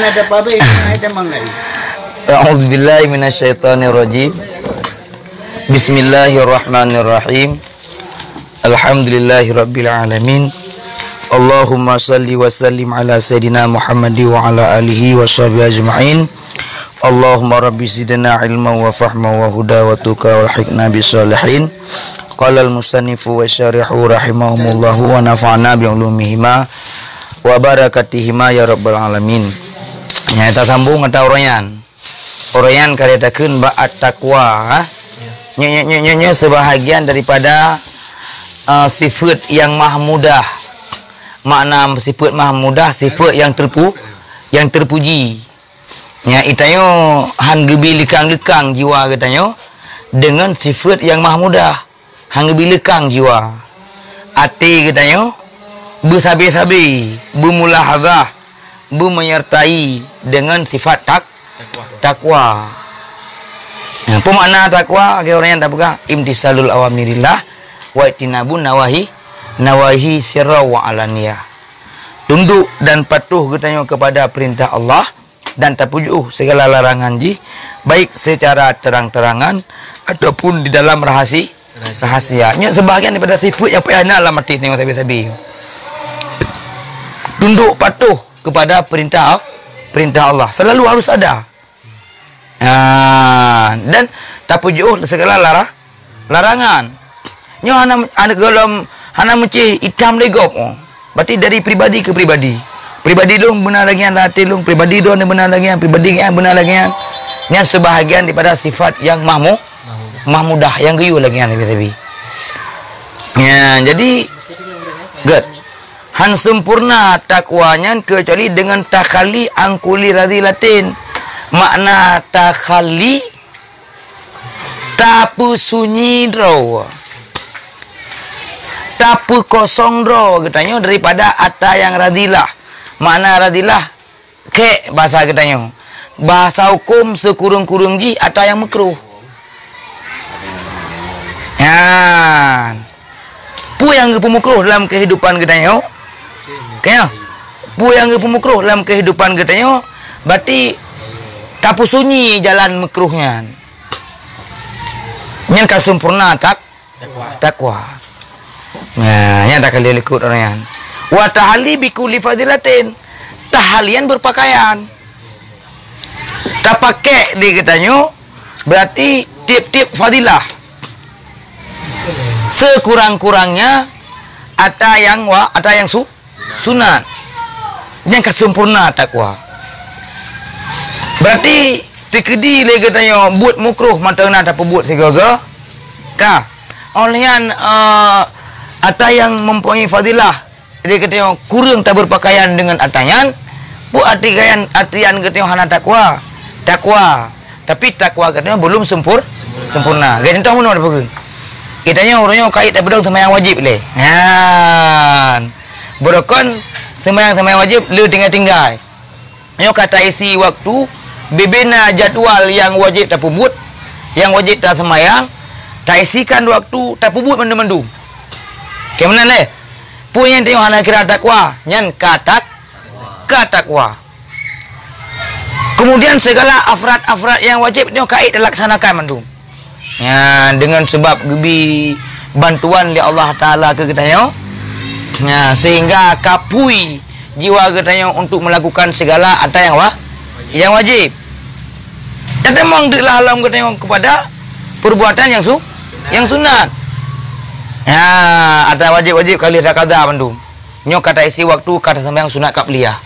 ada pabe ada mangai. A'udzubillahi minasyaitonirrajim. Bismillahirrahmanirrahim. Alhamdulillahirabbil alamin. Allahumma salli wa sallim ala sayidina Muhammadi wa ala alihi wa sahbihi ajma'in. Allahumma rabbi zidna ilman wa fahma wa huda wa tuqa wa hikna bisalihin. Qala al-musannifu wa syarihu rahimahumullahu wa nafa'na bi ulumihima wa barakatihima ya rabbal alamin. Ya, kita sambung kata urayan. Urayan karetakeun ba at-taqwa. Nya sebahagian daripada sifat yang maha mudah. Makna sifat maha mudah, sifat yang terpuji. Ya, itanyo han gebi lekang-lekang jiwa katanya dengan sifat yang maha mudah. Han gebi lekang jiwa. Ati katanya bersabi-sabi, bermulahazah, menyertai dengan sifat takwa. Ya, apa makna takwa? Bagi orang yang tak pegang, imtisalul awamirillah wa itinabun nawahi sirra wa alaniyah. Tunduk dan patuh katanya kepada perintah Allah dan tak pujuh segala larangan ji, baik secara terang-terangan ataupun di dalam rahasianya. Sebahagian daripada sifat yang payahna lah mati tengok sabi-sabi. Tunduk patuh kepada perintah Allah selalu harus ada. Dan tak pujuh segala larangan. Nyo anak golom hana menci hitam legop. Berarti dari pribadi ke pribadi. Pribadi dong benar lagi yang hati dong, pribadi dong benar lagi yang pribadi yang benar lagi yang. Ini sebahagian daripada sifat yang mahmudah yang geyu lagi yang tapi. Ya, jadi good. Han sempurna takwanya kecuali dengan takhali angkuli radilatin. Makna takhali tapu sunyi draw. Tapu kosong draw katanya daripada ata yang radilah. Makna radilah ke bahasa katanya. Bahasa hukum sekurung-kurung ji ata yang makruh. Ya. Pu yang pemukruh dalam kehidupan katanya. Kaya. Pu yang pemukruh dalam kehidupan katanya berarti tapu sunyi jalan makruhnya. Nyen kasempurna takwa. Nah, nya tak kali ikut orang yang. Wa tahali bi kulli fadilatin. Tahalian berpakaian. Tak pakai dia katanya berarti tip-tip fadilah. Sekurang-kurangnya ada yang sunat. Yang kasempurna takwa. Berarti tikedi le katanya buat mukruh mata nak apa buat segaga. Ka. Olehnya ata yang mempunyai fadilah dia katanya kurang tak berpakaian dengan atanyan. Bu artian katanya hana takwa. Tapi takwa katanya belum sempurna. Gaya entah mana apa. Kitanya orangnya kait daripada sembahyang wajib le. Berokon sembahyang wajib le tinggal. Nyo kata isi waktu bebena jadwal yang wajib tak pubut, yang wajib tak semayang, tak isikan waktu tak pubut mendu-mendu. Kemana le? Punya tengok anak kira takwa, nyan katakwa. Kemudian segala afrat yang wajib tengok kait dilaksanakan mendu. Ya, dengan sebab gebi bantuan oleh Allah Taala ke katanya. Ya, sehingga kapui jiwa katanya untuk melakukan segala ada yang wajib. Dan memang dilah alam katanya kepada perbuatan yang sunat. Ya, ada wajib kali ada kada bandung. Nyo kata isi waktu kata sembahyang sunat qabliyah.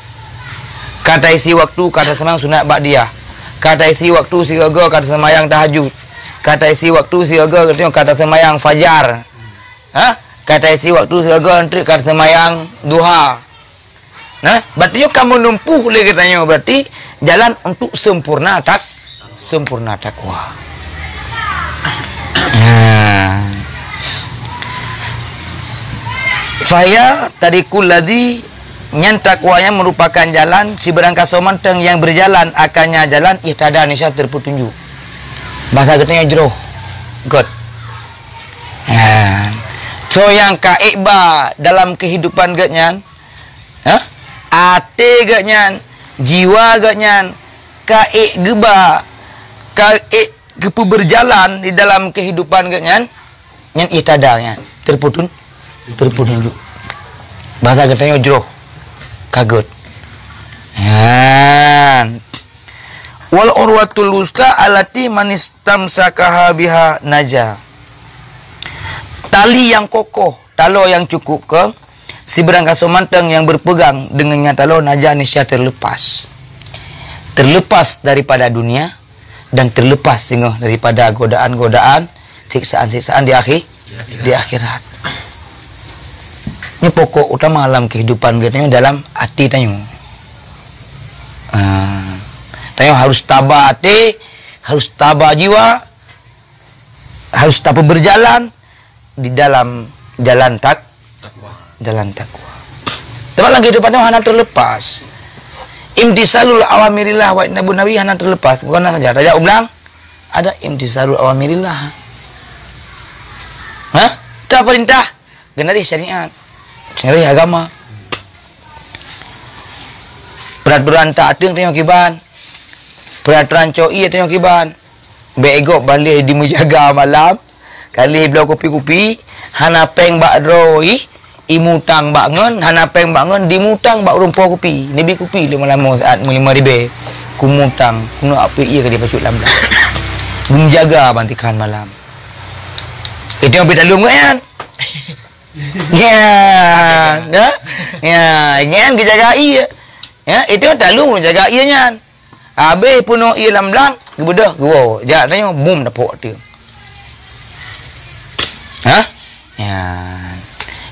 Kata isi waktu kata sembahyang sunat ba'diyah. Kata isi waktu siaga kata sembahyang tahajud. Kata isi waktu siaga katanya kata sembahyang fajar. Kata isi waktu siaga kata sembahyang duha. Nah, berarti kamu numpuh le katanya berarti jalan untuk sempurna takwa. Saya tadikul ladzi nyan takwanya merupakan jalan si berangkas somanteng yang berjalan akannya jalan ihtada nisya terpetunjuk. Bahasa katanya jero. God. So yang kaibah dalam kehidupan gatnya. Ate gatnya jiwa agaknya kaik geba kaik kepu berjalan di dalam kehidupan agaknya nyan itadanya terputun dulu bahasa katanya jroh kagut wal urwatul wusta alati manistamsakaha biha naja. Tali yang kokoh, talo yang cukup ke si berangkat somanteng yang berpegang dengannya talo naja nisya terlepas. Terlepas daripada dunia dan terlepas tinggal daripada godaan-godaan, siksaan-siksaan di akhirat. Ini pokok utama dalam kehidupan kita dalam hati tanyo. Tanyo harus tabah hati, harus tabah jiwa, harus tabah berjalan di dalam jalan takwa. Teman kehidupannya hanya terlepas. Imtisalul awamirillah wa nabu nabi hanya terlepas. Bukan saja. Raja ulang ada imtisalul awamirillah. Itu perintah. Genari syariat. Syariat agama. Peraturan tak ada yang kiban. Peraturan coi yang kiban. Bego balik dimujaga malam. Kali belau kopi-kopi, hana peng bak droi, imutang bak ngen, hana peng bak ngen, dimutang bak rumpah kopi. Nebi kopi lama-lama saat mulima ribe. Kumutang, kuno apa iya ke dia pacut lam dah. Menjaga bantikan malam. Itu yang beda lumut kan? Ngan kejaga iya. Ya, itu yang tak lumut jaga iya nyan. Habis puno iya lam lang, kebedah, gua. Jangan tanya, boom dapok dia.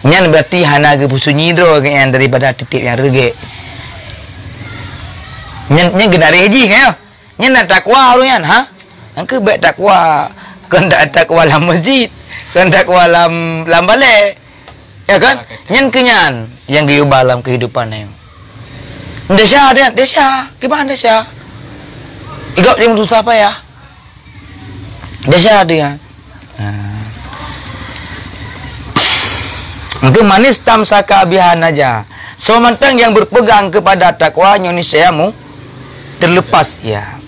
Nyan berarti hana ke pusu nyidro kan daripada titip yang regek. Nyan genari haji kan? Nyan nak takwa lu nyan, Angke baik takwa, kan tak takwa dalam masjid, kan takwa dalam balai. Ya kan? Nyan kenyan yang diubah dalam kehidupan ni. Desya, gimana desya? Igap dia menurut apa ya? Desya dia. Maka manis tamsaka bihan aja. Somantang yang berpegang kepada takwa nyonisyamu terlepas ya.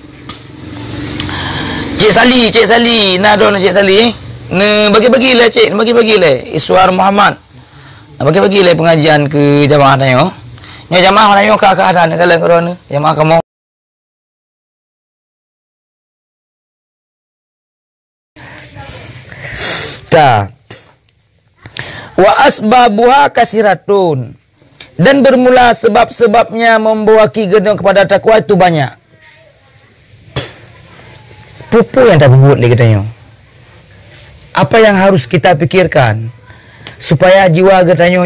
Cik Sali, nadon Cik Sali. Ne bagi-bagilah cik, bagi-bagilah. Iswar Muhammad. Bagi-bagilah pengajian ke jamaah tayo. Nya jamaah tayo ka ada kalau korona. Jamaah kamu. Ta. Wa asbabuha kasiratun. Dan bermula sebab-sebabnya membawa gendong kepada takwa itu banyak. Pupu yang tak berbuat lagi katanya. Apa yang harus kita pikirkan supaya jiwa katanya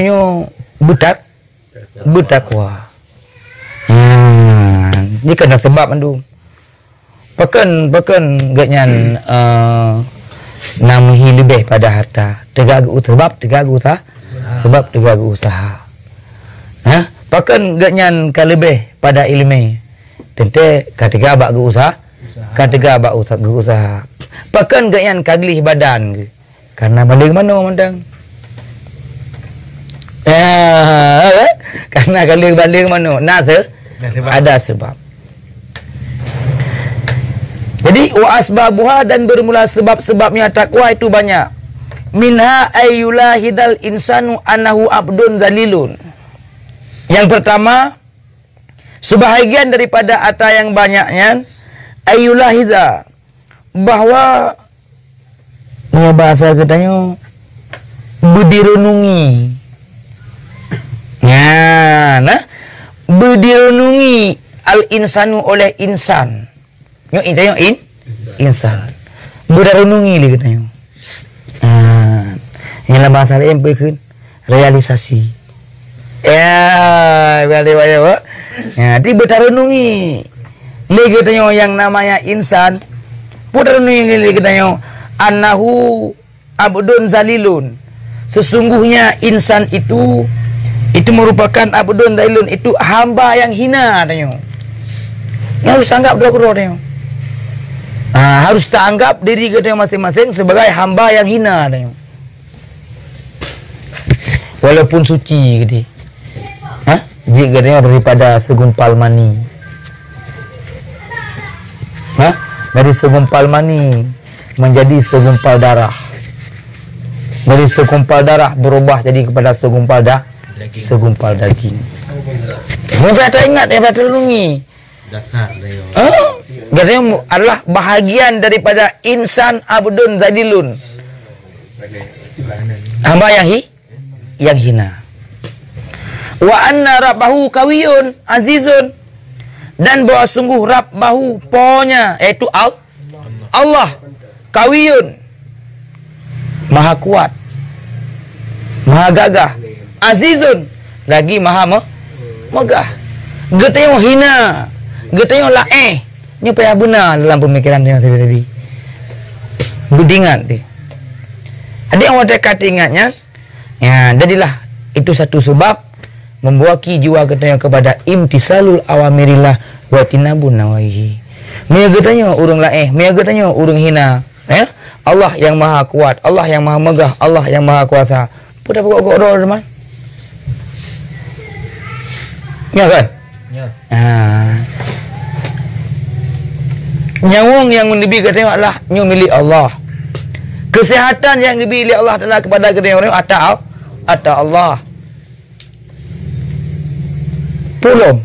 bertakwa. Ini kena sebab andu. Pekan gatnyan namahi lebih pada harta. Tegak usaha. Pakan gatnyan ka lebih pada ilmu. Tente katiga bak usaha. Pakan gatnyan kaglih badan. Karena balik mana mandang. Karena balik mana. Ada sebab. Jadi wa asbabuha dan bermula sebab-sebabnya takwa itu banyak. Minha ayyulahidal insanu annahu abdun zalilun. Yang pertama, sebahagian daripada ata yang banyaknya ayyulahidha, bahwa ini bahasa katanya berdirenungi. Berdirenungi al insanu oleh insan. Insan. Berdirenungi dia katanya. Yang bahasa lain berikut realisasi. Tiba renungi. Lagi katanya yang namanya insan. Putar renungi lagi katanya annahu abdun zalilun. Sesungguhnya insan itu merupakan abdun zalilun, itu hamba yang hina katanya. Harus anggap dua katanya. Harus tak anggap diri katanya masing-masing sebagai hamba yang hina katanya. Walaupun suci gitu. Jika dia daripada segumpal mani. Dari segumpal mani menjadi segumpal darah. Dari segumpal darah berubah jadi kepada segumpal daging. Mereka tak ingat, mereka terlungi. Dasar dia. Katanya adalah bahagian daripada insan abdun zadilun. Hamba yang hina. Wa anna rabbahu kawiyun azizun, dan bahwa sungguh rabbahu pohnya yaitu Allah kawiyun maha kuat, maha gagah, azizun lagi maha megah. Getanya hina, getanya laeh. Ini payah benar dalam pemikiran dia tadi. Budingat dia. Ada yang ada kata ingatnya. Ya, jadilah itu satu sebab membuaki jiwa katanya kepada imtisalul awamirillah wa tinabun nawahi. Mia katanya urang laeh, mia katanya urang hina. Allah yang maha kuat, Allah yang maha megah, Allah yang maha kuasa. Pudah pokok doa teman. Ya kan? Ya. Nyawang yang lebih katanya adalah nyu milik Allah. Kesehatan yang lebih milik Allah adalah kepada katanya orang atau Allah. Pulum.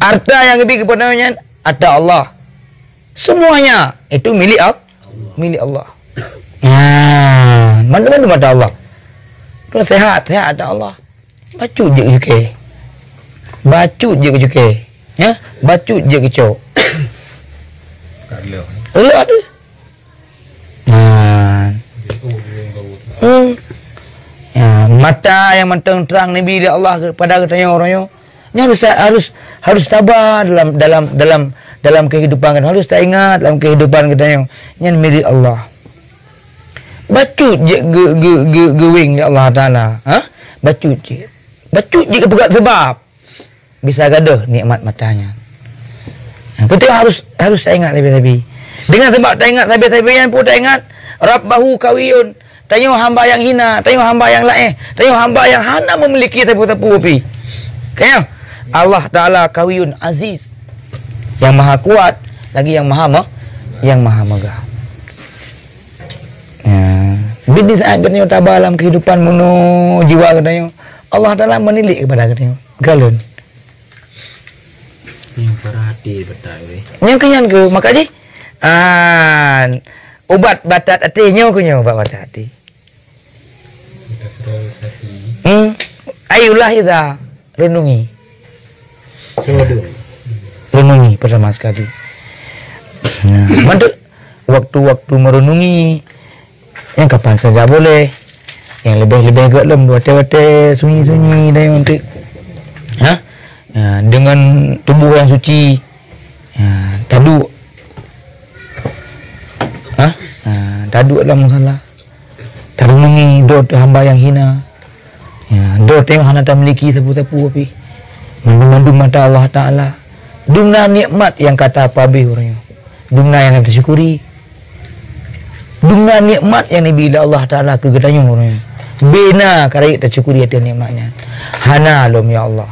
Harta yang lebih kepadanya ada Allah. Semuanya itu milik Allah. Mana-mana ada Allah. Kalau sehat ada Allah. Bacut je ke. Bacut je ke. Ya, bacut je kecok. Elok ada. Ya, mata yang mentang terang Nabi dia Allah kepada katanya orangnya. Ini harus tabah dalam kehidupan kan. Harus tak ingat dalam kehidupan katanya. Ini milik Allah. Bacut je gewing Allah Taala. Bacut je. Bacut je kepegat sebab bisa gaduh nikmat matanya. Kita harus tak ingat tapi. Dengan sebab tak ingat tapi pun tak ingat Rabbahu kawiyun. Tanya hamba yang hina, tanya hamba yang laeh, tanya hamba yang hana memiliki tapu-tapu api. Kaya Allah Taala kawiyun aziz. Yang maha kuat, lagi yang maha megah. Ya. Bila saat katanya tabah dalam kehidupan menuh jiwa katanya, Allah Taala menilik kepada katanya. Galon. Yang perhati betul weh. Yang kenyan ke makanya ubat batat hatinya kunya ubat batat hati. Ayulah kita renungi. Renungi pertama sekali. Mantu waktu-waktu merenungi yang kapan saja boleh. Yang lebih-lebih agak lem wate-wate sunyi-sunyi dan untuk dengan tubuh yang suci. Tadu tadu adalah masalah. Terungi dot hamba yang hina. Dot yang hana tak memiliki sapu-sapu api. Mandu-mandu mata Allah Ta'ala. Dumna nikmat yang kata apa habis orangnya. Dumna yang kita syukuri. Dumna nikmat yang dibila Allah Ta'ala kegedanya orangnya. Bina kalau kita syukuri ada nikmatnya. Hana lom ya Allah.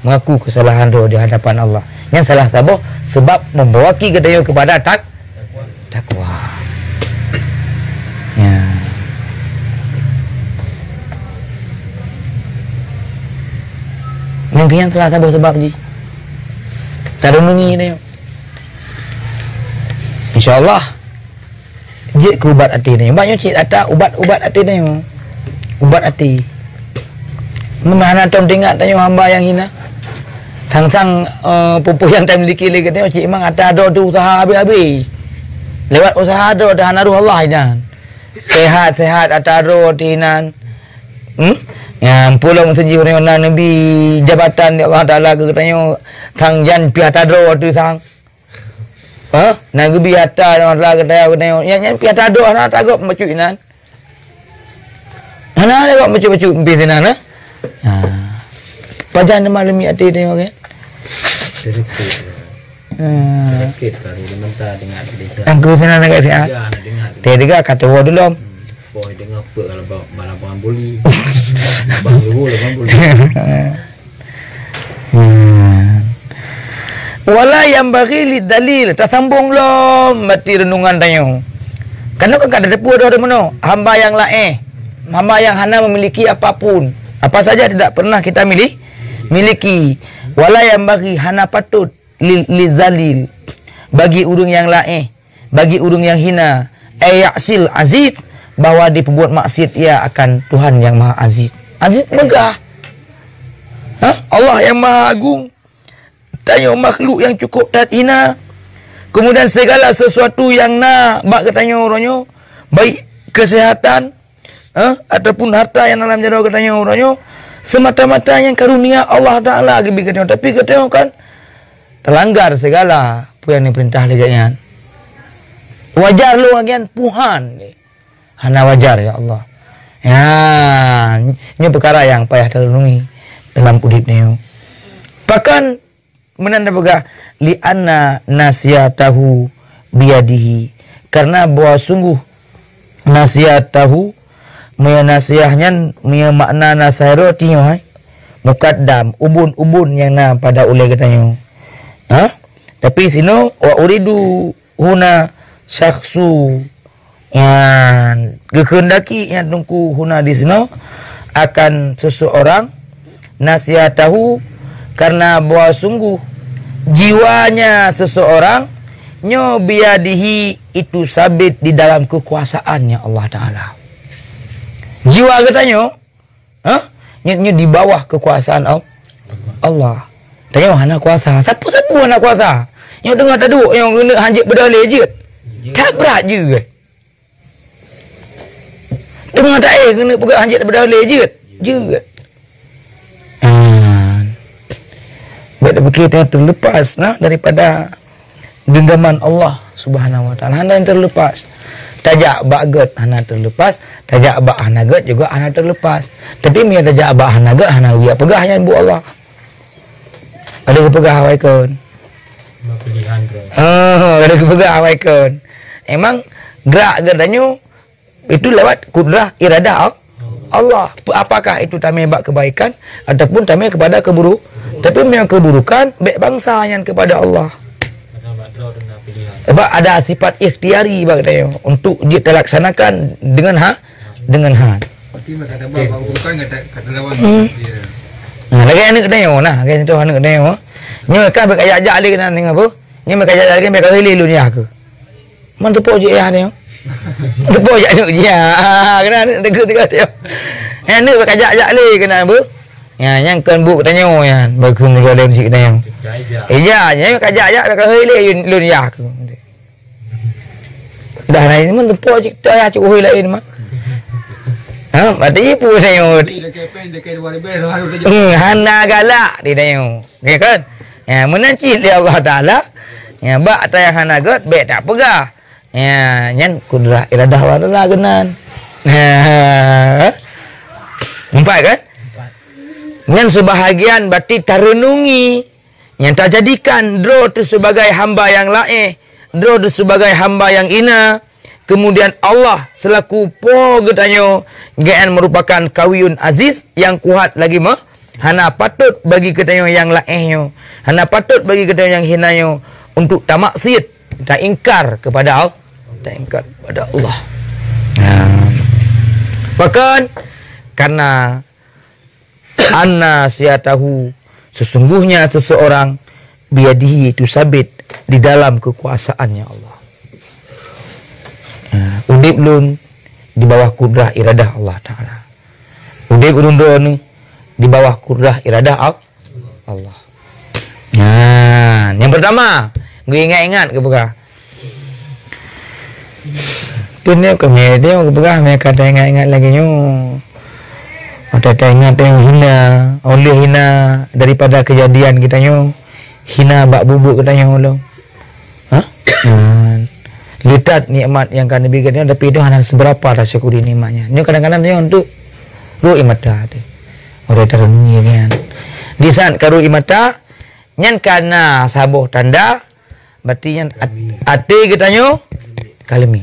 Mengaku kesalahan doa di hadapan Allah. Yang salah sabar sebab membawaki gedaya kepada takwa. Ya. Yang salah sabar sebab ni. Tarungi dia. Insya-Allah. Je ke ubat hati ni. Banyak cik ada ubat hati ni. Ubat hati. Mana tom tengok tanya hamba yang hina. Sang-sang pupuh yang tak memiliki lagi tengok cik memang ada tu usaha habis-habis. Lewat usaha ada naruh Allah inan. Sehat-sehat ataro tinan. Yang pulang seji orang Nabi jabatan Allah Taala ke tanya sang jan piata do tu sang. Nabi ata Allah tanya yang piata do ana tagop macu inan. Ana tagop macu-macu bizinan Pajan malam ni ati tengok kan. Sedikit baru mentah dengar Malaysia. Angku sana nak kasi Dia juga kata wa dulu. Boy dengar apa kalau balap boli. Bang lu balap boli. wala yang bagi dalil tersambung lom mati renungan tanyo. Karena kan kada depu ada mana hamba yang lain, hamba yang hana memiliki apapun, apa saja tidak pernah kita miliki. Wala yang bagi hana patut li zalil bagi urang yang lain, bagi urang yang hina, ayasil aziz bahwa diperbuat maksiat ia akan Tuhan yang Maha Aziz. Aziz megah. Allah yang Maha Agung. Tanya makhluk yang cukup dan hina. Kemudian segala sesuatu yang bak katanya orangnya, baik kesehatan ataupun harta yang dalam jadual katanya orangnya, semata-mata yang karunia Allah Ta'ala gitu katanya. Tapi katanya kan terlanggar segala apa yang diperintah liganya. Wajar lu bagian Tuhan. Hana wajar ya Allah. Ya, ini perkara yang payah terlindungi dalam udipnya. Bahkan menanda boga li anna nasiyatahu biyadihi, karena bahwa sungguh nasiyatahu maya nasiyahnya maya makna nasahiro tinyo mukaddam ubun yang pada ulai katanya. Tapi sino wa uridu huna syakhsu yang kehendaki yang tungku huna di sino akan seseorang nasihatahu, karena bahwa sungguh jiwanya seseorang nyo biadihi itu sabit di dalam kekuasaannya Allah Ta'ala. Jiwa katanya nyo di bawah kekuasaan Allah. Tanya mana kuasa? Siapa mana kuasa? Yang dengar tadi yang kena hanjit berdalih je. Tak berat je. Dengar tak kena pegang hanjit berdalih je. Baik begitu terlepas daripada genggaman Allah Subhanahu Wa Taala. Anda yang terlepas. Tajak bagat hana terlepas, tajak bak hanagat juga hana terlepas. Tapi mia tajak bak hanagat hana dia pegahnya bu Allah. Ada kepegah awaikan. Pilihan ke. Ada kepegah awaikan. Emang gerak geranyo itu lewat kudrah iradah Allah. Apakah itu tamai bak kebaikan ataupun tamai kepada keburuk? Tapi memang keburukan baik bangsa yang kepada Allah. Sebab ada sifat ikhtiari bagainya untuk dia terlaksanakan dengan Berarti kata bapak bukan kata lawan dia. Lagi anak kena lagi itu anak kena Ni kan berkaya ajak lagi kena tengok apa? Ni berkaya ajak lagi mereka hili lu ni aku. Man tu pojok ya ni. Tu pojok ni ya. Kena dekat dia. Ni berkaya ajak lagi kena apa? Ya, yang kan bu tanya yang bagus ni kalau musik kena yang. Iya, nya kajak mereka hili lu ni aku. Dah lain mana tu pojok tak cik hili lain mah. Berarti pun tanya. Hana galak dia tanya. Ya kan? Ya, menanci dia Allah Ta'ala. Ya, bak tayang hana got, baik tak pegah. Ya, nyan kudrah iradah Allah Ta'ala genan. Empat kan? Nyan sebahagian berarti terenungi. Yang tak jadikan draw tu sebagai hamba yang lain. Draw tu sebagai hamba yang ina. Kemudian Allah selaku po getanyo gaan merupakan kawiyun aziz yang kuat lagi mah. Hana patut bagi ketanyo yang lainnya. Hana patut bagi ketanyo yang hinanya untuk tak maksiat, tak ingkar kepada Allah. Tak ingkar kepada Allah. Bahkan karena anna siyatahu sesungguhnya seseorang biadihi itu sabit di dalam kekuasaannya Allah. Udip lun di bawah kudrah iradah Allah Ta'ala. Udip lun ni di bawah kudrah iradah Allah. Yang pertama, gue ingat-ingat ke pegah. Punya kami dia ke pegah mereka kata ingat-ingat lagi nyu. Ada ingat yang hina, oleh hina daripada kejadian kita nyu. Hina bak bubuk kita nyu lo. Lihat nikmat yang kami berikan tapi itu hanya seberapa rasa syukuri nikmatnya. Ini kadang-kadang dia untuk ruh imata. Orang terunyi kan. Di saat karu imata nyan kana sabuh tanda berarti nyan ati kita nyo kalemi.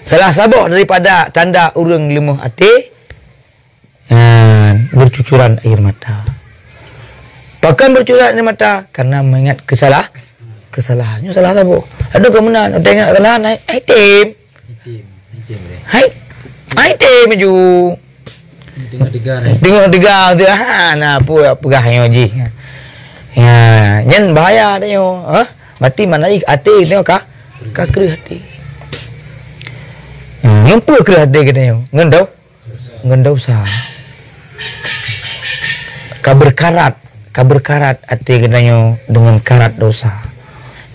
Salah sabuh daripada tanda urang lemuh ati bercucuran air mata. Bahkan bercurat di mata karena mengingat kesalahannya. Salah apa? Aduh kemenan, udah ingat kesalahan, hai tim. Hai tim maju. Tengok degang tu apa pegahnya ji. Ya, nyen bahaya dia. Mati mana hati tengok ka kerih hati. Ngapa kerih hati katanya? Ngendau sah. Kaberkarat hati katanya dengan karat dosa.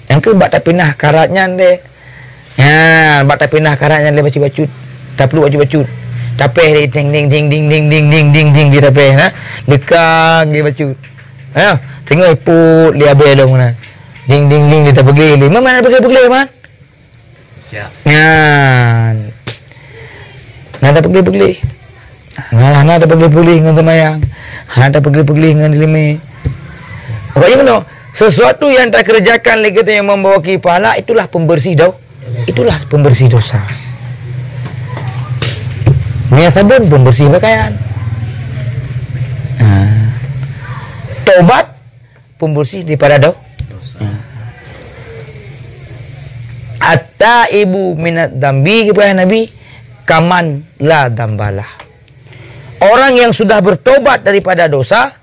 Yang ke bak tak pindah karatnya deh. Ya, bak tak pindah karatnya dia baca-bacut. Tak perlu baca-bacut. Tapeh dia ding dia tapeh dekang dia bacut. Tengok iput dia abel dong mana. Ding dia tak pergi. Mana pergi man? Ya. Nah tak pergi. Nah tak pergi dengan temayang. Ada pergi dengan dilimi. Pokoknya mana? Sesuatu yang tak kerjakan lagi yang membawa pahala itulah pembersih Itulah pembersih dosa. Minyak sabun pembersih pakaian. Tobat pembersih daripada dosa. Atta ibu minat dambi kepada Nabi kaman la dambalah. Orang yang sudah bertobat daripada dosa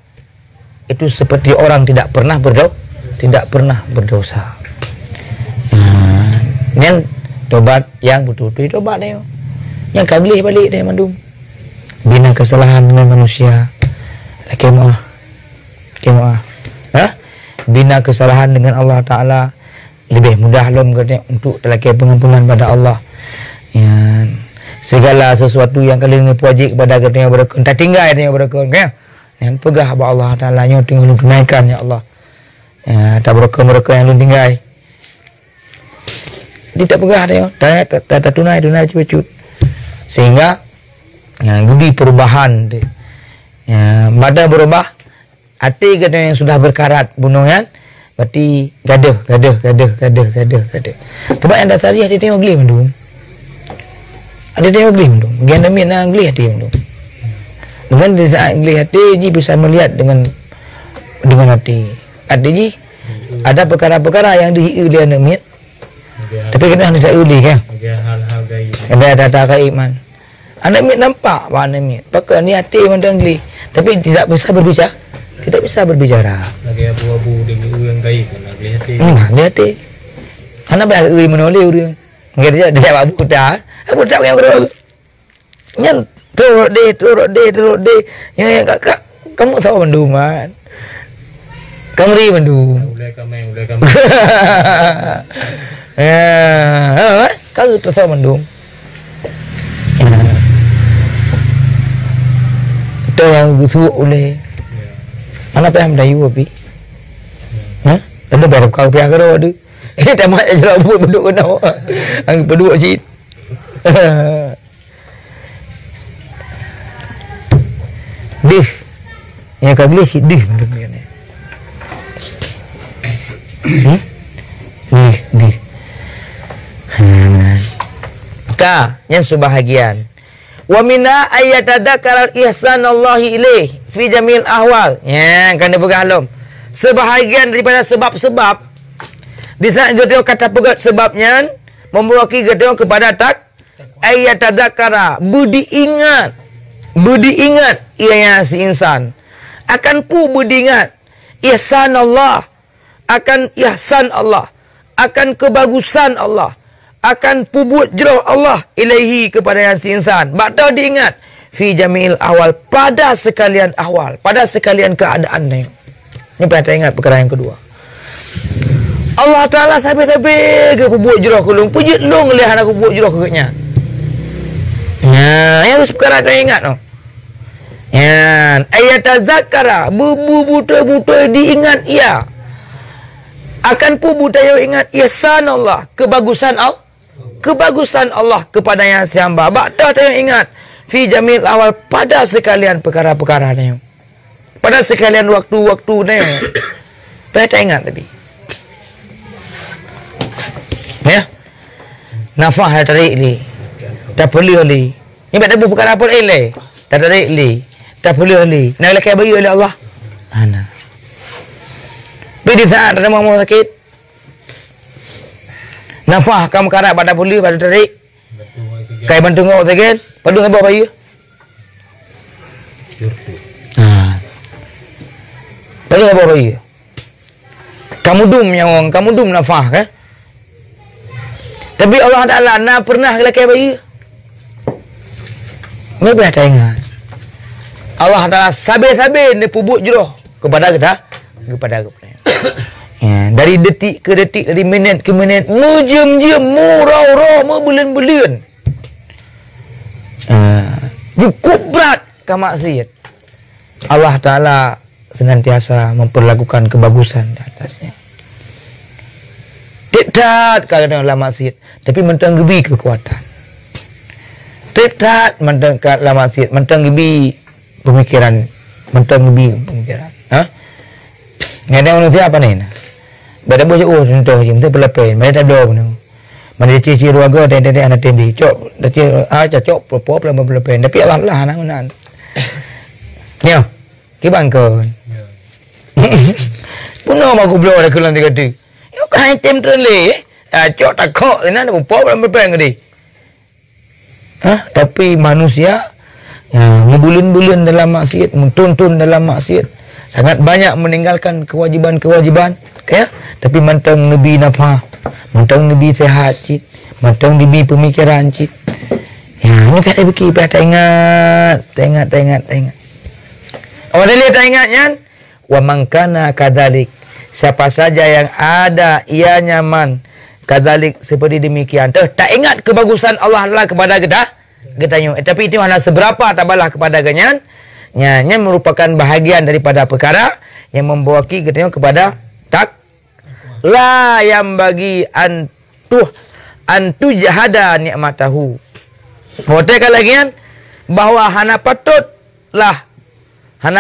itu seperti orang tidak pernah berdosa. Yang tobat yang betul-betul tobat dia. Yang kagelih balik dari mandum. Bina kesalahan dengan manusia. Kemah. Bina kesalahan dengan Allah Ta'ala. Lebih mudah lom untuk lelaki pengampunan pada Allah. Ya. Segala sesuatu yang kalian wajib kepada katanya berkon. Tak tinggal katanya berkon. Yang pegah kepada Allah Ta'ala. Yang tinggal tunaikan ya Allah. Ya, tak berkon yang lu tinggal. Dia tak pegah dia. Tak tunai cuba-cuba. Sehingga gudi perubahan dia. Badan berubah, hati kata yang sudah berkarat bunungan, berarti gaduh. Sebab yang dasar dia tengok geli mendung. Ada tengok geli mendung. Gian demi nak geli hati mendung. Dengan di saat geli hati, dia bisa melihat dengan hati. Artinya ada perkara-perkara yang dihiu dia nak tapi kena hendak uli kan? Hal-hal gaib. Ada gaib man. Anak mit nampak apa anak mit. Pakai ni hati mandang geli. Tapi tidak bisa berbicara. Tidak bisa berbicara. Lagi abu-abu dengan yang gaib kan lagi hati. Dia hati. Anak banyak uli menoleh uli. Mungkin dia abu kuda. Abu tak yang berapa? Nyan turut deh. Yang kakak kamu tahu manduman. Kamri mandu. Ulai kami. Kalau tu tahu mandum. Itu yang suruh oleh. Mana pihak Melayu api? Ada berapa kau pihak kau ada? Tak mak jelah buat berduk kena. Ang berduk cik. Dih. Yang kau boleh sih dih mandum ni. Dih. Yang sebahagian. Wa minna ayatadzakara ihsan Allah ilaih fi jamil ahwal. Ya, kan dia bergalum. Sebahagian daripada sebab-sebab di saat dia kata pegat sebabnya membawa kita kepada ayatadzakara budi ingat ianya si insan akan budi ingat ihsan Allah, akan ihsan Allah, akan kebagusan Allah, akan pubut jeroh Allah ilaihi kepada yang si insan. Bakda diingat fi jamil awal, pada sekalian ahwal, pada sekalian keadaan ni. Ini pada ingat perkara yang kedua. Allah Ta'ala sampai-sampai ke pubut jeroh kulung. Pujut long lihat aku pubut jeroh keknya. Yang perkara yang ingat no. Ayatadzakara buta-buta diingat ia. Akan budaya ingat ihsan Allah, kebagusan Allah kepada yang hamba. Bakda yang ingat fi jamil awal, pada sekalian perkara-perkara ni, pada sekalian waktu-waktu ni. Pada ingat tadi. Ya. Nafah tarik li. Tak perlu li. Ni tak ada perkara apa li. Tak tarik li. Tak perlu li. Nak lakai bayi oleh Allah. Ana. Pergi di saat ada mau sakit. Nafah kamu karat pada pulih pada tarik. Kai bantu ngok sakit. Padu ngapa bayi? Padu ngapa bayi? Kamu dum nafah kan? Tapi Allah Ta'ala nak pernah laki bayi. Mereka tak ingat. Allah Ta'ala sabar-sabar ni pubuk jeroh kepada kita. Ya, dari detik ke detik, dari minit ke minit, mujum-jum, murau-rau, bulan-bulan. Cukup berat ke maksiat. Allah Ta'ala senantiasa memperlakukan kebagusan di atasnya. Tidak kadang dalam maksiat, tapi mentanggebi kekuatan. Tidak mentanggebi dalam maksiat, mentanggebi pemikiran. Ha? Ada manusia apa ni? Pada bocah contoh je, kita pelapin, mereka tak ada pun. Mana ciri-ciri warga dan anak tembi, cok, cok, pelapin. Tapi Allah lah anak-anak. Ya, kibangkon. Puno aku blow ada kelan tiga tu. Yo kan tem terle, cok tak kok, ina ada pelapin ke tapi manusia ngebulun-bulun dalam maksiat, mentuntun dalam maksiat, sangat banyak meninggalkan kewajiban-kewajiban, ya. Tapi mantang nabi nafah, mantang nabi sehat cit, mantang nabi pemikiran cit. Ya, ini kata beki, tak ingat. Awak dah lihat tak ingatnya? Wa mangkana kadzalik. Siapa saja yang ada ia nyaman kadzalik seperti demikian. Tak ingat kebagusan Allah lah kepada kita. Tapi itu hanya seberapa tabalah kepada ganyan. Nya merupakan bahagian daripada perkara yang membawa kita kepada tak la yang bagi antujahada nikmatahu. Hotel lagi bahawa hana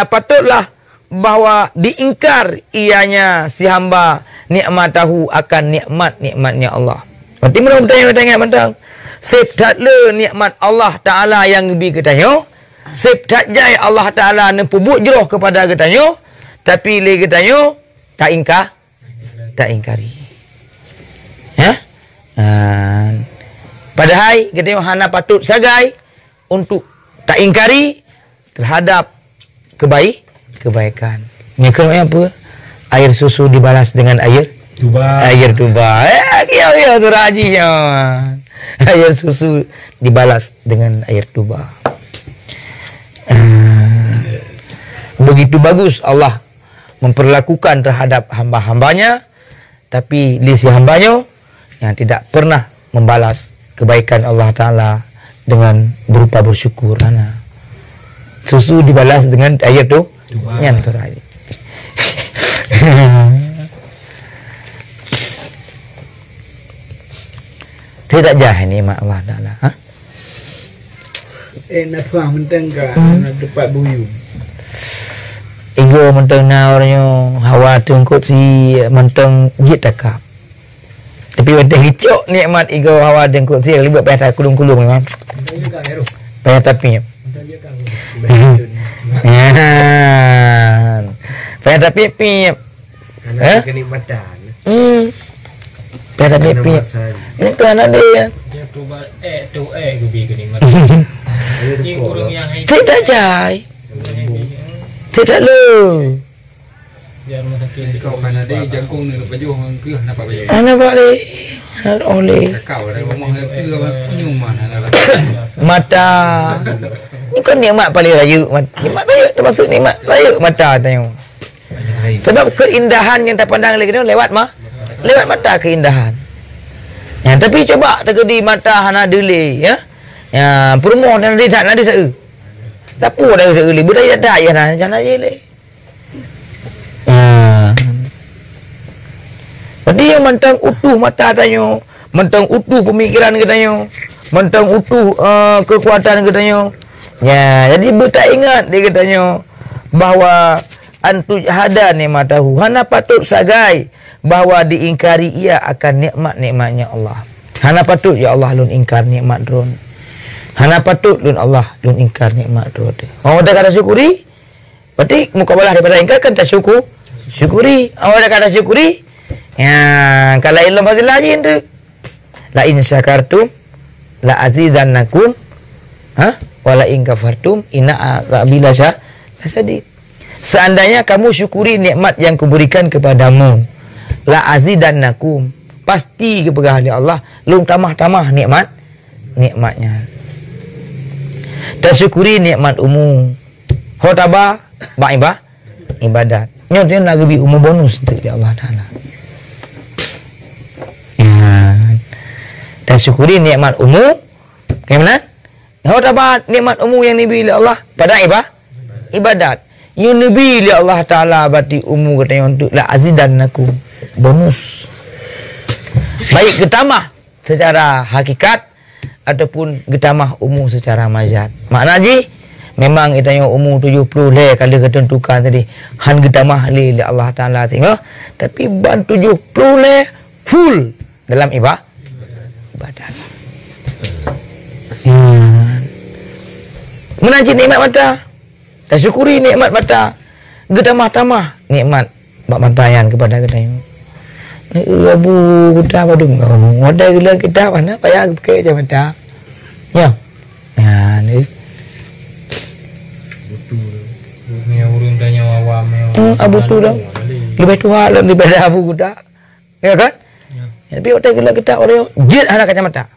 patutlah bahawa diingkar ianya si hamba nikmatahu akan nikmat-nikmatnya Allah. Berarti mana bertanya mentang sebab le nikmat Allah Ta'ala yang lebih ketanya. Sebab jai Allah Ta'ala nepubuk jeroh kepada ketanya. Tapi le ketanya tak ingkari. Ya? Padahal ketanya hana patut sagai untuk tak ingkari terhadap kebaikan. Ni kerana apa? Air susu dibalas dengan air tuba. Air tuba. Kia tu rajinya. Air susu dibalas dengan air tuba. Begitu bagus Allah memperlakukan terhadap hamba-hambanya, tapi si hambanya yang tidak pernah membalas kebaikan Allah Ta'ala dengan berupa bersyukur. Susu dibalas dengan air tu nyantur aja. Tidak jahat ni mak Allah Ta'ala. Nafah mentang ka dapat buyu. Ego mentang naurnya hawa tungkut si mentang jit takap. Tapi mentang hicok nikmat ego hawa tungkut si lebih payah kulung-kulung memang. Payah tapi. Payah tapi piep. Kenikmatan. Payah tapi piep. Ini kan ada ya. Dia tuba tu gubi kenikmatan. Tidak jai. Tidak lu. Jangan masakin Kau kan ada jangkung ni lepas jual ke nampak baju. Ana balik. Ana oleh. Kau ada ngomong ke penyum mana lah. Mata. Ini kan nikmat paling raya. Nikmat raya termasuk nikmat raya mata tanya. Sebab keindahan yang terpandang lewat mata keindahan. Ya, tapi coba tergedi mata hana dele ya. Ya, perumoh dan dia tak ada tak. Siapa dah early budaya tak ya nah jangan aje le. Jadi yang mentang utuh mata tanya, mentang utuh pemikiran katanya, mentang utuh kekuatan katanya. Ya, jadi tak ingat dia katanya bahawa antujhada nikmatahu. Hana patut sagai bahawa diingkari ia akan nikmat-nikmatnya Allah. Hana patut ya Allah lun ingkar nikmat drone. Hana patut lun Allah lun ingkar nikmat tu. Orang dah kata syukuri, berarti mukabalah daripada ingkar kan tak syukur. Syukuri. Awak dah kata syukuri. Ya, kalau ilmu pasti lajin tu. La in syakartum la azidannakum. Wala in kafartum inna bila syadid. Seandainya kamu syukuri nikmat yang kuberikan kepadamu, la azidannakum, pasti kepada Allah lu tamah-tamah nikmatnya. Dan syukuri nikmat umum. Hotaba ibadat. Nyatanya nak lebih umum bonus dari Allah Taala. Dan syukuri nikmat umum. Bagaimana? Hotaba nikmat umum yang diberi oleh Allah pada ibadat. Yang diberi oleh Allah Taala berarti umum katanya untuk la azidannakum, bonus. Baik getamah secara hakikat ataupun getamah umum secara majaz. Maknanya memang itanya umum 70 le kalau ketentukan tadi han getamah le Allah Taala tengok, tapi ban 70 le full dalam ibadat. Menanci nikmat mata, dan syukuri nikmat mata, getamah-tamah nikmat mata yang kepada kita. Abu kita pada ngomong, ada gila kita mana payah pakai macam mata, ya, ni. Yang urung tanya awam. Abu tu dah, lebih tua daripada abu kita, ya kan? Tapi ada gila kita orang jid anak kacamata.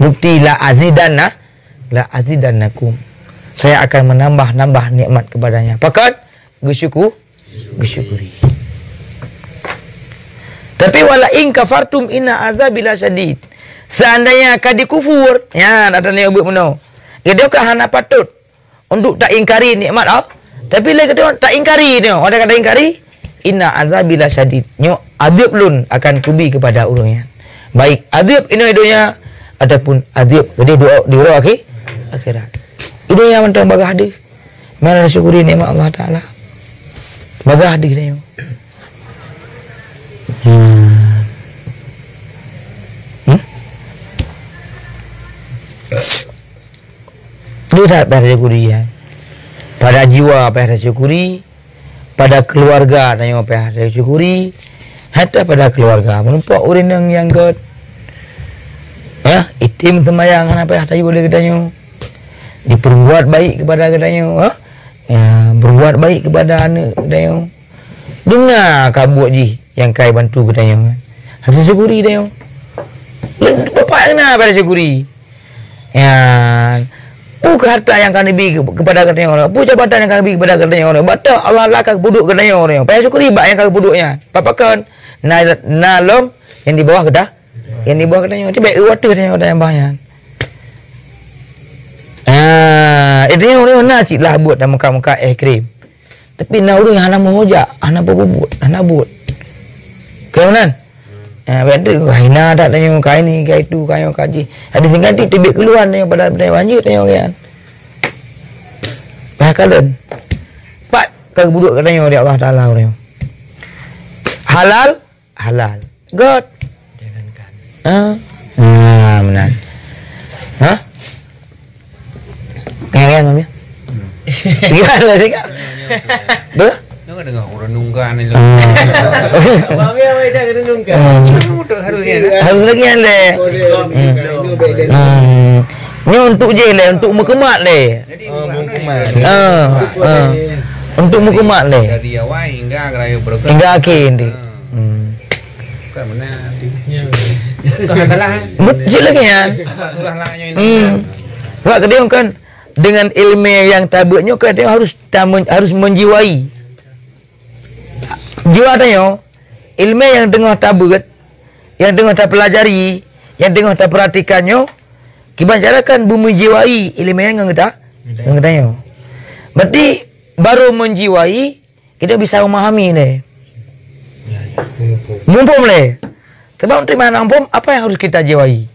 Bukti la azidannakum. Saya akan menambah nikmat kepadanya. Pakat bersyukuri. Tapi wala in kafartum inna azabila syadid. Seandainya kadi kufur, ya ada ni ubut meno. Dia kah hana patut untuk tak ingkari nikmat Allah. Tapi lagi dia tak ingkari dia. Ada kata ingkari, inna azabila syadid. Nyo adab lun akan kubi kepada orangnya. Baik adab ini dunia ataupun adab jadi doa akhirat. Itu yang mentang bagah hadis. Mana syukuri nikmat Allah Taala. Bagah hadis dia. Itu tak pada syukuri ya. Pada jiwa pada syukuri, pada keluarga tanya pada syukuri, hatta pada keluarga menumpak orang yang god. Itim temayang apa yang tahu boleh katanya. Diperbuat baik kepada katanya. Berbuat baik kepada anak katanya. Dengar kabut ji yang kai bantu katanya. Harus syukuri katanya. Bapak kena pada syukuri. Pu harta yang kami beri kepada katanya orang. Pu jabatan yang kami beri kepada katanya orang. Batal Allah lakak buduk katanya orang. Payah syukuri bak yang kami buduknya. Papakan nalom yang di bawah kita. Yang di bawah katanya, dia baik water katanya orang yang banyak. Itu yang orang nak cik lah buat dalam muka-muka krim. Tapi nak orang yang nak menghujak, nak berbubut, nak buat. Kemudian, benda kaina tak tanya kain ni, kain itu, kain kaji. Ada tinggal di tibik keluar tanya pada banjir tanya orang. Kalian, pak kerbuduk katanya oleh Allah Taala orang. Halal, God. Benar. Kaya mami. Gimana sih kak? Ber? Jangan dengar orang nunggan ni. Mami apa dah renungkan? Harus lagi anda. Ni untuk je le, untuk mukemat le. Jadi untuk mukemat le. dari awal hingga keraya berkah. Hingga akhir ni. Bukan mana? Bukan hantalah. Betul lagi ya. Sudah langnya ini. Sebab dia kan dengan ilmu yang tabutnya kan dia harus menjiwai. Jiwa tanya ilmu yang tengah tabut, yang tengah terpelajari, yang tengah terperhatikannya, kibacarakan menjiwai ilmu yang kita tanya. Berarti baru menjiwai kita bisa memahami ni. Mumpung le. Sebab untuk menampung apa yang harus kita jiwai?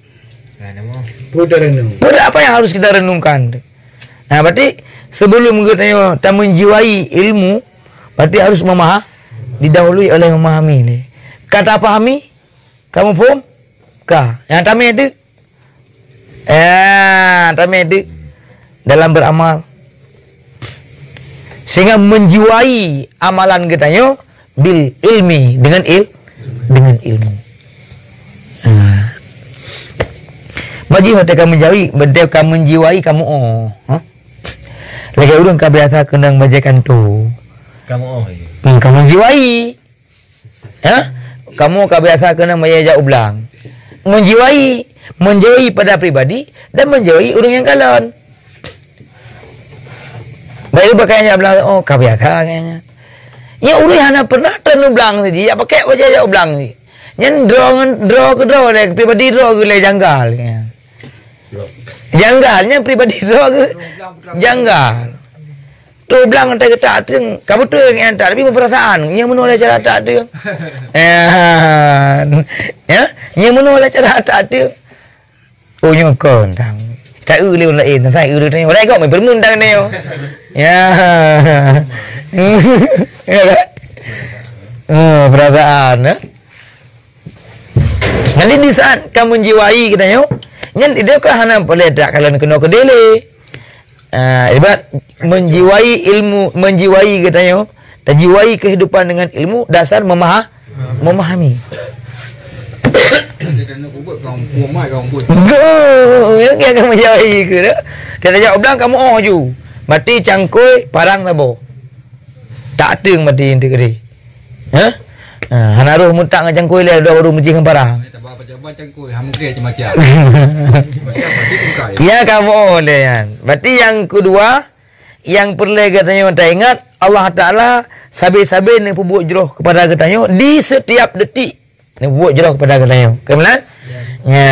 Pada apa yang harus kita renungkan? Nah, berarti sebelum kita menjiwai ilmu, berarti harus didahului oleh memahami ni. Kata pahami, kamu faham? Kah? Yang kami itu, kami itu dalam beramal. Sehingga menjiwai amalan katanya bil ilmi, dengan ilmu. Bagi mereka menjiwai kamu lagi urang ka biasa kena bajakan tu. Kamu Kamu menjiwai. Kamu ka biasa kena menjajak ulang. Menjiwai pada pribadi dan menjiwai orang yang kalon. Baik pakainya ulang ka biasa kayaknya. Ya orang yang pernah ten ulang tadi, ya pakai menjajak ulang ni. Nyen draw ke pribadi draw ke le janggal kayaknya. Janggalnya pribadi draw ke janggal. Tu bilang tak ketak tu, kamu tu yang tak, tapi perasaan. Yang menolak cara tak tu. Yang menolak cara tak tu. Oh nyokon tang. Tak ulu lain, tak ulu ni. Orang kau main bermun tang ni. Ya. Perasaan. Nanti di saat kamu menjiwai katanya, nyen dia kah hana boleh tak kalau kena kedele. Ibarat menjiwai ilmu, menjiwai katanya, terjiwai kehidupan dengan ilmu dasar memahami. Yang kamu menjiwai ke dah? Kita jawab bilang kamu ju. Mati cangkui parang tabo. Tak teng mati inti kiri. Hana roh mutak ngajang koi le baru menjing parang. Ya kamu oleh kan. Berarti yang kedua yang perlu katanya kita ingat Allah Taala sabi-sabi ni buat jeroh kepada katanya di setiap detik ni buat jeroh kepada katanya. Kemudian ya.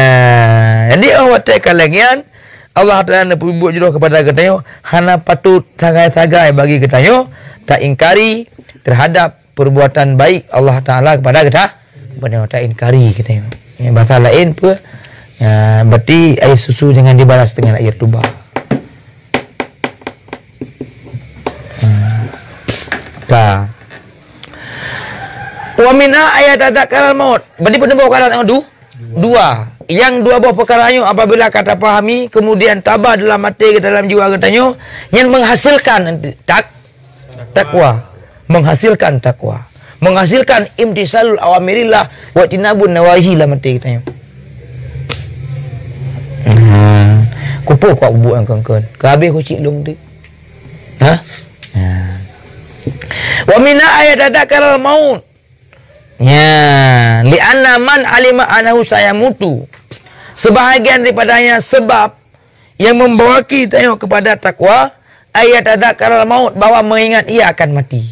Jadi awak tekan lagian Allah Taala ni buat jeroh kepada katanya hana patut sagai-sagai bagi katanya tak ingkari terhadap perbuatan baik Allah Taala kepada kita. Benar tak ingkari katanya. Yang bahasa lain pun berarti air susu jangan dibalas dengan air tuba. Wa minna ayat tadzakkaral maut. Berarti pada perkara yang dua. Yang dua buah perkara apabila kata pahami kemudian tabah dalam hati kita dalam jiwa katanya yang menghasilkan takwa, menghasilkan takwa. Menghasilkan imtisalul awamirillah wa tinabun nawahi lah mati katanya. Kupu kuat buat yang kongkon. Kabeh ku cik long tu. Wa minna ayat tadzakkaral maut. Ya, li'anna man alima anahu sayamutu. Sebahagian daripadanya sebab yang membawa kita kepada takwa ayat tadzakkaral maut, bahwa mengingat ia akan mati.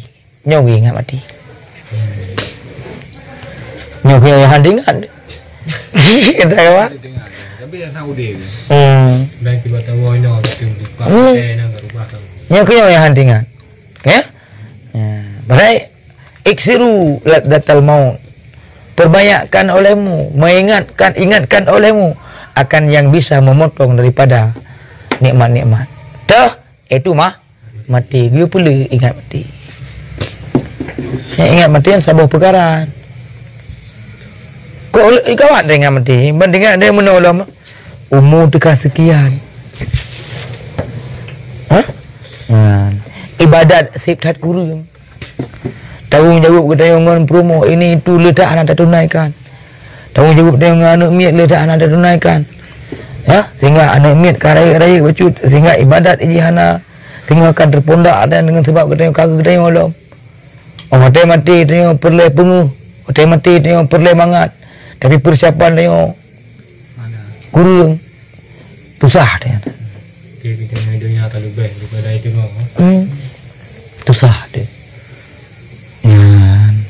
Nyong ingat mati. Nyok yang handingan. Kata apa? Tapi dah tahu dia. Dan tiba tahu ini tu buka nak rubah kan. Nyok yang handingan. Ya? Baik. Iksiru ladatal maut. Perbanyakkan olehmu, ingatkan olehmu akan yang bisa memotong daripada nikmat-nikmat. Itu mati. Dia perlu ingat mati. Yang ingat mati kan sebuah perkara. Kau kawan dengan mati, bandingkan dia menolong umur dekat sekian. Ibadat sifat kurang. Tanggungjawab kita dengan promo ini itu letak anak tak tunaikan. Tanggungjawab dengan anak miat letak anak tak tunaikan. Sehingga anak miat karaya-raya bacut, sehingga ibadat ijihana sehingga akan terpondak dan dengan sebab kita kagak kita malam. Hotel mati tengok perle pengu. Hotel mati tengok perle mangat. Tapi persiapan tengok kurang. Susah dia. Kita hidupnya kalau baik daripada itu mah. Susah dia.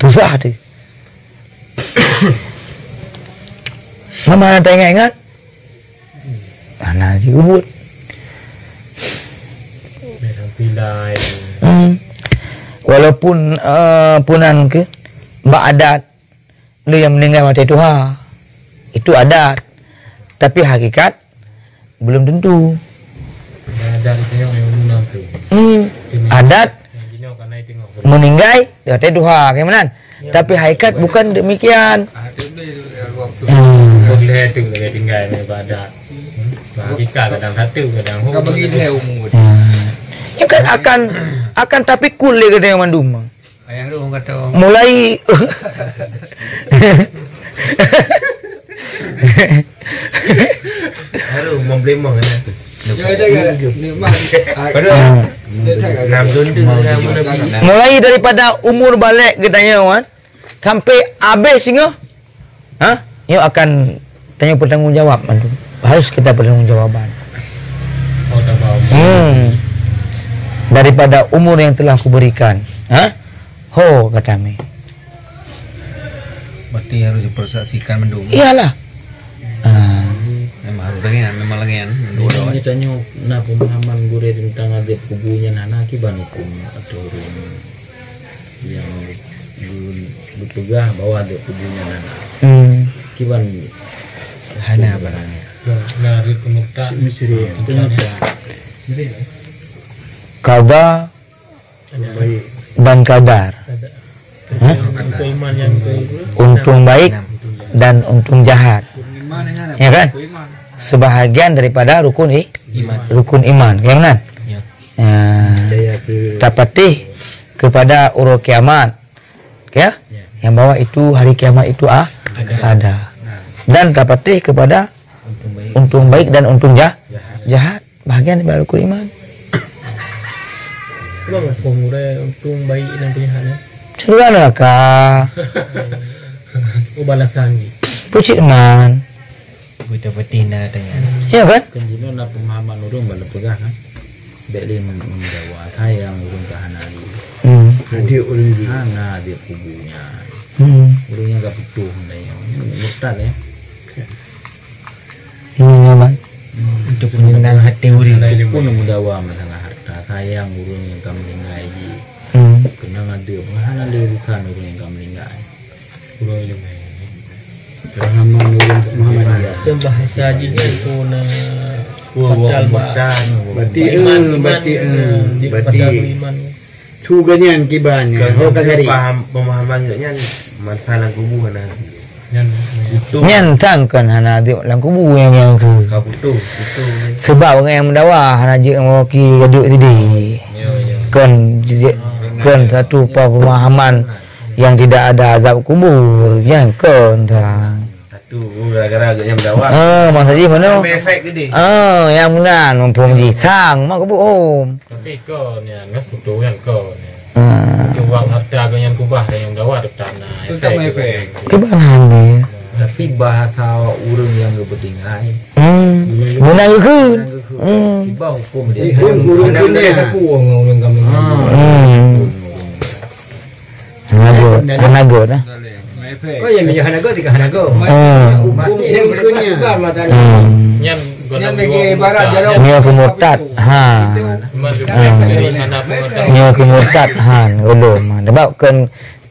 Susah dia. Mana tak ingat? Mana sih ubud? Mereka pilai. Walaupun punan ke adat dia yang meninggal mati Tuhan itu adat, tapi hakikat belum tentu. Adat itu yang menang tu. Adat meninggal mati Tuhan, bagaimana? Tapi hakikat bukan demikian. Boleh tu dia tinggal daripada adat. Hakikat kadang satu kadang Kau bagi dia umur. Ya kan akan tapi cool le kata yang mandum. Ayang tu orang kata Mulai Haru memblemah kan. mulai daripada umur balik katanya kan sampai habis hingga you akan tanya bertanggungjawab mantu. Harus kita bertanggungjawaban. Oh, dah bau. Daripada umur yang telah kuberikan. Ho kata mi. berarti harus dipersaksikan mendung. Iyalah. Memang harus lagi kan. Ini tanya na pemahaman gue tentang ada kubunya nana kiban hukum atau yang berpegang bahwa ada kubunya nana kiban Hana barangnya. Dari pemuda. misri kenapa Qada dan kadar. untuk iman yang Untung baik dan untung jahat. Ya kan? Sebahagian daripada rukun iman. Yang mana? percaya ke Dapati kepada urut kiamat. Ya? Yang bahwa itu hari kiamat itu ada. Dan dapati kepada untung baik dan untung jahat. Bahagian daripada rukun iman. bang pemuda untung baik dan penyahannya Surga neraka. balasan ni Pucit iman. Kita betina tanya. Ya kan? kenjino na pemahaman urung bala pegang kan beli mendawa sayang urung kahanali dia urung hana dia kubunya urungnya gak butuh ndanya murtad ya Ini nyaman. Untuk menyenang hati urang. pun mendawa masalah harta sayang urung yang kamu linggai kenang ada hana dia urusan urung yang kamu linggai pemahaman urung Muhammadiyah dan bahasa haji itu na batal berarti suganyan kibannya Kalau paham pemahaman nya masalah kubu kan. Nyan tangkan hana dia lang kubu yang ke. Kau butuh itu. Sebab orang yang mendawa hana je mewakili gaduk tadi. Kan satu pemahaman yang tidak ada azab kubur yang kan tang. Satu gara-gara agaknya mendawa. Maksudnya mana? Efek gede. Yang munan mumpung ji tang mak kubur om. Tapi kau ni kan foto yang kau ni. Uang harta kau yang kubah dan yang dawa di tanah. Efek. Kebanan dia. tapi bahasa urung yang kepentingan Menang ke? tiba hukum dia Urung ni aku orang kami. Hanago dah. Efek. Oh yang menjadi hanago tiga hanago. hukum yang berikutnya Yang Yang lagi barat jalan. Nyo kemurtad. Nyo kemurtad. Ulum. Sebab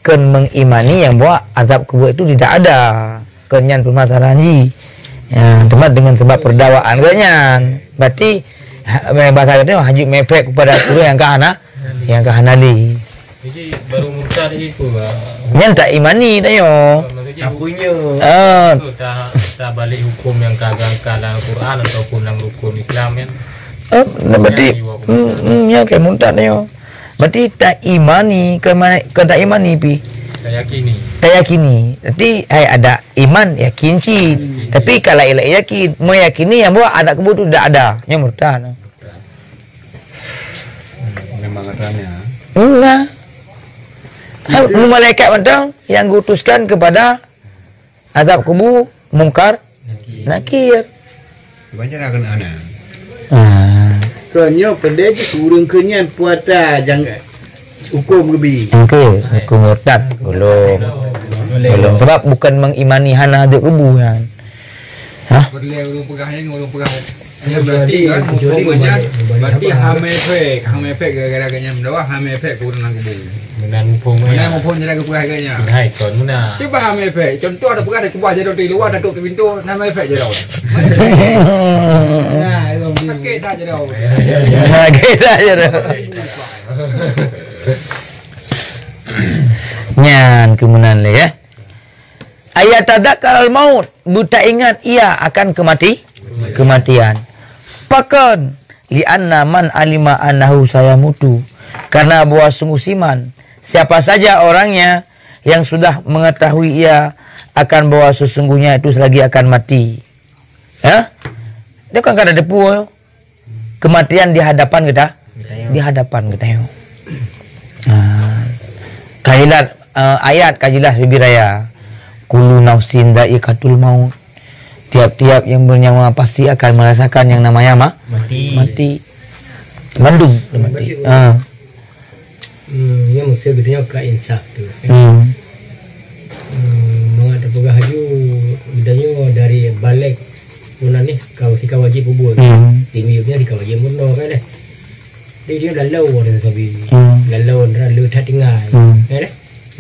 kan mengimani yang bahwa azab kubur itu tidak ada. Kenyan permasalahan ni. Tempat dengan sebab perdawaan kenyan. Berarti bahasa kata haji mepek kepada turun yang kahanali. Jadi baru murtad itu. Yang tak imani tayo. Apunya. Tak balik hukum yang kagangkan dalam Quran ataupun dalam rukun Islam kan. Berarti ya kayak murtad tayo. Berarti tak imani ke tak imani pi. Tak yakini. Berarti ada iman yakin sih. Tapi kalau yakin meyakini yang bahwa ada kubur itu tidak ada. Yang murtad. Memang katanya. Enggak. Malaikat macam yang diutuskan kepada azab kubur, mungkar, nakir. Baca dah kena ana. Kenyo pendek urung kenyan puata jangan hukum gebi. Okey, hukum murtad belum. Sebab bukan mengimani hana ada kubur kan. Berlian urung pegahnya urung pegah. Ya berarti kan hukumnya berarti hamefek gara-gara kanya mendawa hamefek kurang kubu. Menan mumpung Mana mumpung jadi pegah kanya. Hai kon muna. Tiba hamefek. Contoh ada pegah ada kubah jadi di luar ada tutup pintu nama efek jadi. Nah, sakit dah jadi. Kita aja dah. Nyan kemunan le ya. Ayat tadakal maut, buta ingat ia akan kematian. Pakan li'anna man alima annahu sayamutu, karena bahwa sungguh siman siapa saja orangnya yang sudah mengetahui ia akan bahwa sesungguhnya itu selagi akan mati. Ya? Dia kan kada depu kematian di hadapan kita. Di hadapan kita. Kajilat ayat kajilah lebih raya. Kullu nafsin dha'iqatul maut. Tiap-tiap yang bernyawa pasti akan merasakan yang namanya mati. Mendung mati. Yang mesti gedenya ka insaf tu. Mengada pegah haju gedenya dari balik punan ni kau si wajib kubur. Tingginya di wajib murno kan deh. Dia lalau orang sabi. Lalau dah lu tak tinggal.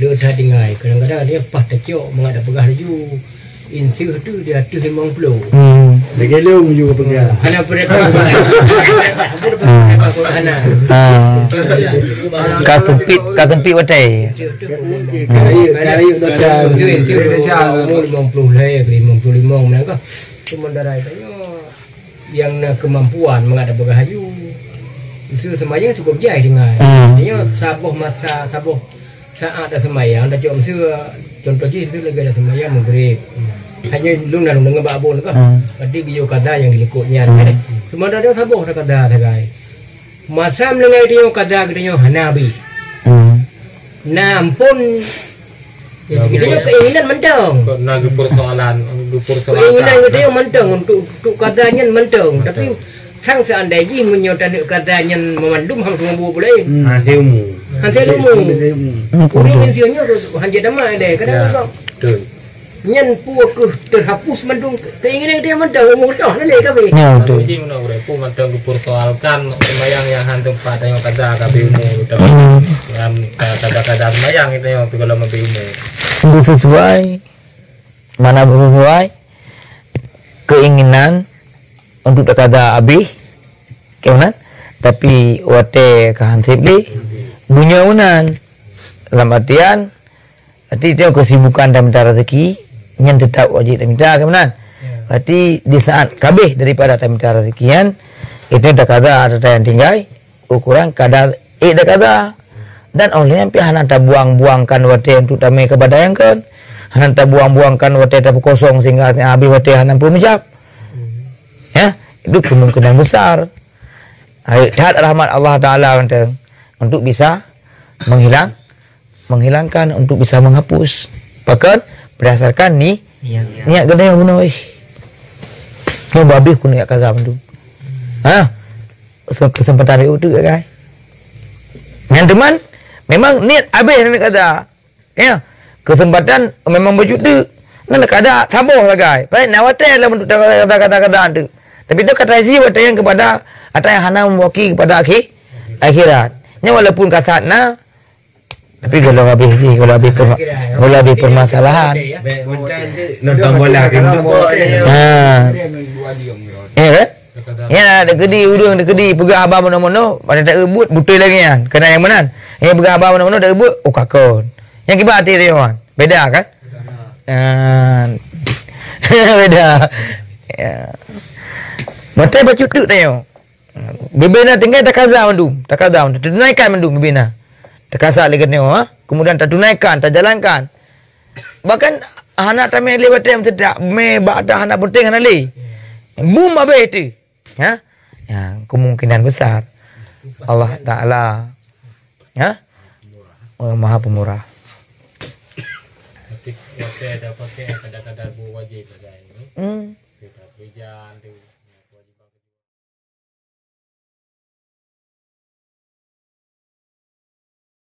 Lu tak tinggal. Kadang-kadang dia pas tercok mengada pegah haju. Insiu tu dia 50. Lagi lu juga pegang. Hana mereka. Kakempit watai. Dari datang. Dia cakap 50 leh, 55 mereka. Sementara itu yang kemampuan menghadap berhayu itu semayang cukup jai dengan. Dia sabuh masa sabuh saat ada semayang, dah cuma contoh je itu lagi ada semayang maghrib. Hanya lu nak dengar babon kan. Tadi video kada yang dilekutnya. Sementara dia sabuh dah kada sagai. Masa mendengar dia kada gedenya hanabi. Nampun dia keinginan mentang. Nak persoalan, Keinginan dia mentang untuk katanya mentang. Tapi sang seandainya menyodani katanya memandum ham semua boleh. Hasil ilmu. Orang insinya hanya damai deh. Kadang-kadang. Nyan puak terhapus mandung keinginan dia mentang umur dah lele kabe. Ya betul. Jadi mana orang pun mentang dipersoalkan sembayang yang hantu pada yang kada kabe umur tapi yang kada sembayang itu yang kalau mau umur. Sesuai mana sesuai keinginan untuk kada habis keunan tapi wate kahansip li punya unan dalam artian arti dia kesibukan dan minta rezeki yang tetap wajib dan minta kemudian berarti di saat kabeh daripada minta rezekian itu dah kada ada yang tinggal ukuran kadar dah kada dan olehnya pihak nak buang-buangkan wate untuk damai kepada yang kan hantar buang-buangkan wate tak kosong sehingga habis wate hanam pun menjap. Ya, itu kemungkinan besar. Lihat rahmat Allah Taala untuk bisa menghilangkan untuk bisa menghapus. Bahkan berdasarkan niat gede yang benar. Mau babi pun niat kaza tu. Kesempatan itu guys. Yang teman memang niat habis nak kata. Ya. Kesempatan memang berjuta. Nak kata sabar lah guys. Baik nak watai lah untuk kata-kata tu. Tapi tu kata isi watai yang kepada atau yang hana mewakili kepada akhirat. Nya walaupun kata na tapi kalau habis permasalahan. Nonton bola kan. Ya, ada gedi udung, ada gedi pegang abang mana-mana, pada tak rebut betul lagi kan. Kena yang mana? Yang pegang abang mana-mana dah rebut, oh kakon. Yang kibat hati dia kan. Beda kan? Beda. Ya. Mata baca tu tengok. Bibina tinggal tak kaza mandum, tak kaza mandum. Tunaikan mandum bibina. Tak kaza lagi tengok kemudian tak tunaikan, tak jalankan. Bahkan anak kami lewat time tidak me bada anak penting anak li. Boom abe itu. Ya. Ya, kemungkinan besar Allah Taala ya. Maha Pemurah. Tapi ada pakai kadang-kadang wajib saja ini. Kita berjalan tu.